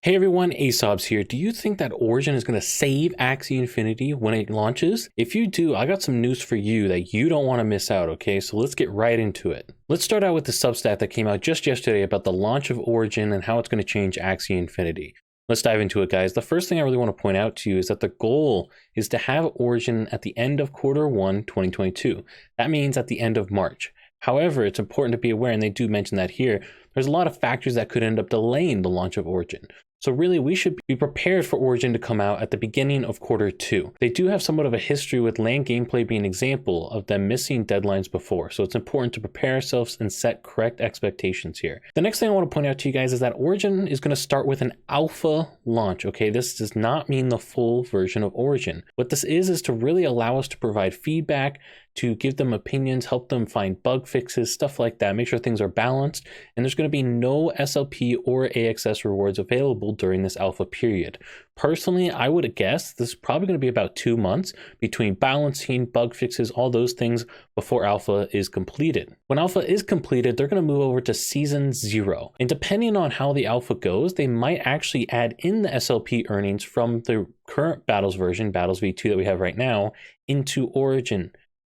Hey everyone, Aesop's here. Do you think that Origin is going to save Axie Infinity when it launches? If you do, I got some news for you that you don't want to miss out, okay? So let's get right into it. Let's start out with the Substack that came out just yesterday about the launch of Origin and how it's going to change Axie Infinity. Let's dive into it, guys. The first thing I really want to point out to you is that the goal is to have Origin at the end of Q1 2022. That means at the end of March. However, it's important to be aware, and they do mention that here, there's a lot of factors that could end up delaying the launch of Origin. So really, we should be prepared for Origin to come out at the beginning of Q2. They do have somewhat of a history with land gameplay being an example of them missing deadlines before, so it's important to prepare ourselves and set correct expectations here. The next thing I want to point out to you guys is that Origin is going to start with an alpha launch, okay? This does not mean the full version of Origin. What this is to really allow us to provide feedback, to give them opinions, help them find bug fixes, stuff like that, make sure things are balanced, and there's going to be no SLP or AXS rewards available during this alpha period. Personally, I would guess this is probably going to be about 2 months between balancing, bug fixes, all those things before alpha is completed. When alpha is completed, they're going to move over to season 0. And depending on how the alpha goes, they might actually add in the SLP earnings from the current Battles version, Battles V2 that we have right now, into Origin.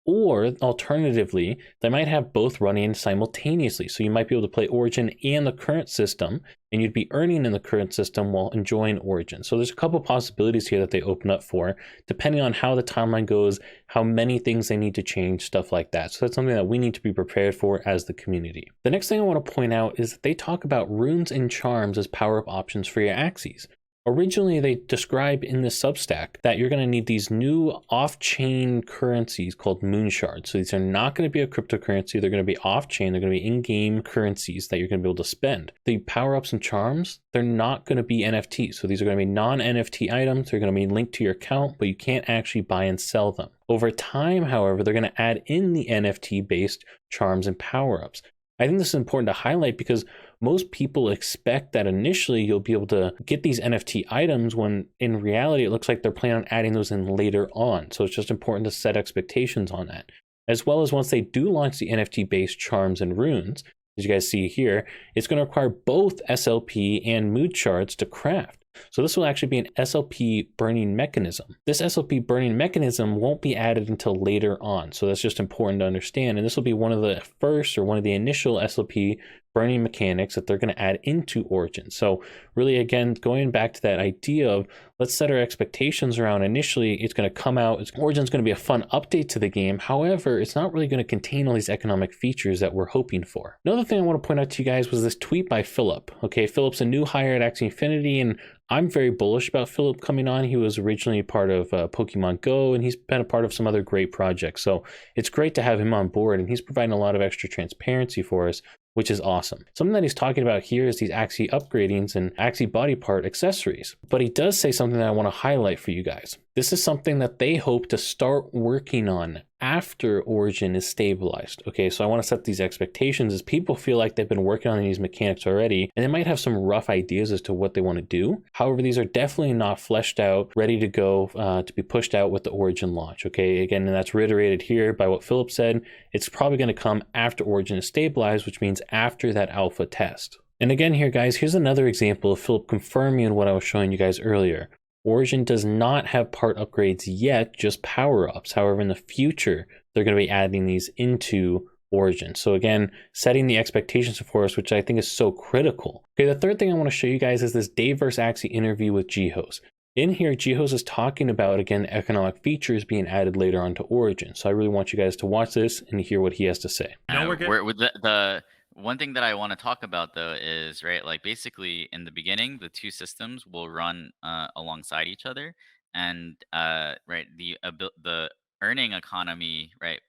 Or alternatively, they might have both running simultaneously. So you might be able to play Origin and the current system, and you'd be earning in the current system while enjoying Origin. So there's a couple possibilities here that they open up for, depending on how the timeline goes, how many things they need to change, stuff like that. So that's something that we need to be prepared for as the community. The next thing I want to point out is that they talk about runes and charms as power-up options for your Axies. Originally, they describe in the Substack that you're going to need these new off-chain currencies called moon shards. So these are not going to be a cryptocurrency. They're going to be off-chain. They're going to be in-game currencies that you're going to be able to spend. The power-ups and charms, they're not going to be NFTs. So these are going to be non-NFT items. They're going to be linked to your account, but you can't actually buy and sell them. Over time, however, they're going to add in the NFT-based charms and power-ups. I think this is important to highlight because most people expect that initially you'll be able to get these NFT items when in reality it looks like they're planning on adding those in later on. So it's just important to set expectations on that. As well as once they do launch the NFT-based charms and runes, as you guys see here, it's going to require both SLP and mood shards to craft. So this will actually be an SLP burning mechanism. This SLP burning mechanism won't be added until later on. So that's just important to understand. And this will be one of the first or one of the initial SLP burning mechanics that they're going to add into Origin. So really, again, going back to that idea of let's set our expectations around initially, it's going to come out, Origin's going to be a fun update to the game. However, it's not really going to contain all these economic features that we're hoping for. Another thing I want to point out to you guys was this tweet by Philip. Okay, Philip's a new hire at Axie Infinity, and I'm very bullish about Philip coming on. He was originally part of Pokemon Go, and he's been a part of some other great projects. So it's great to have him on board, and he's providing a lot of extra transparency for us, which is awesome. Something that he's talking about here is these Axie upgradings and Axie body part accessories. But he does say something that I want to highlight for you guys. This is something that they hope to start working on after Origin is stabilized. Okay, so I want to set these expectations as people feel like they've been working on these mechanics already, and they might have some rough ideas as to what they want to do. However, these are definitely not fleshed out, ready to go to be pushed out with the Origin launch. Okay, again, and that's reiterated here by what Philip said. It's probably going to come after Origin is stabilized, which means after that alpha test. And again here, guys, here's another example of Philip confirming what I was showing you guys earlier. Origin does not have part upgrades yet, just power-ups. However, in the future, they're going to be adding these into Origin. So again, setting the expectations for us, which I think is so critical. Okay, the third thing I want to show you guys is this Dave vs. Axie interview with Jihos. In here, Jihos is talking about, again, economic features being added later on to Origin. So I really want you guys to watch this and hear what he has to say. No, we're good. With the one thing that I want to talk about though is right, like basically in the beginning, the two systems will run alongside each other, and right, the earning economy right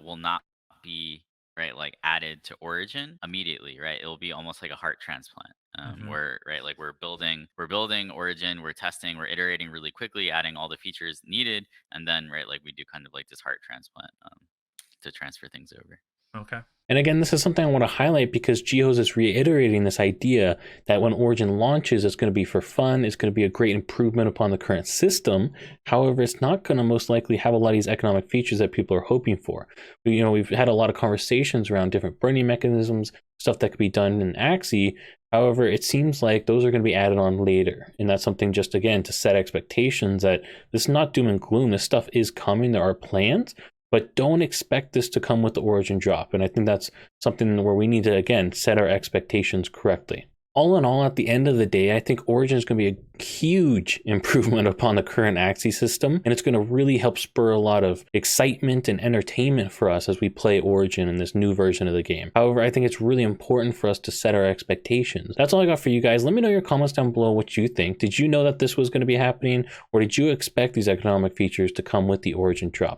will not be right like added to Origin immediately, right? It'll be almost like a heart transplant. Where right, like we're building Origin, we're testing, we're iterating really quickly, adding all the features needed, and then right, like we do kind of like this heart transplant to transfer things over. Okay. And again, this is something I want to highlight because Geos is reiterating this idea that when Origin launches, it's going to be for fun. It's going to be a great improvement upon the current system. However, it's not going to most likely have a lot of these economic features that people are hoping for. We've had a lot of conversations around different burning mechanisms, stuff that could be done in Axie, However, it seems like those are going to be added on later. And that's something just, again, to set expectations that this is not doom and gloom. This stuff is coming. There are plans, but don't expect this to come with the Origin drop. And I think that's something where we need to, again, set our expectations correctly. All in all, at the end of the day, I think Origin is going to be a huge improvement upon the current Axie system, and it's going to really help spur a lot of excitement and entertainment for us as we play Origin in this new version of the game. However, I think it's really important for us to set our expectations. That's all I got for you guys. Let me know your comments down below what you think. Did you know that this was going to be happening, or did you expect these economic features to come with the Origin drop?